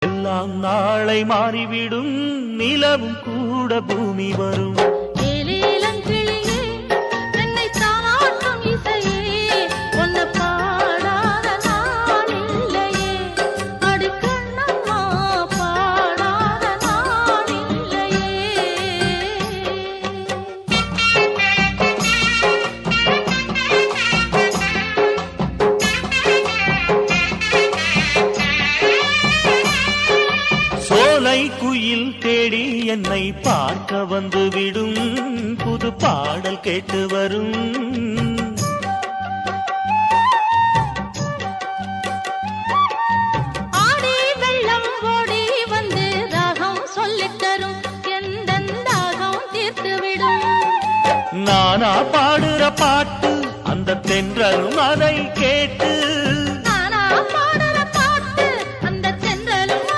எல்லாம் நாளை மாறிவிடும், நிலவும் கூட பூமி வரும். குயில் தேடி என்னை பார்க்க வந்து விடும், புது பாடல் கேட்டு வரும். ஆடி வெள்ளம் ஓடி வந்து ராகம் சொல்லித் தரும், எந்த தாகம் தீர்த்து விடும். நானா பாடுற பாட்டு அந்த தென்றலும் அதை கேட்டு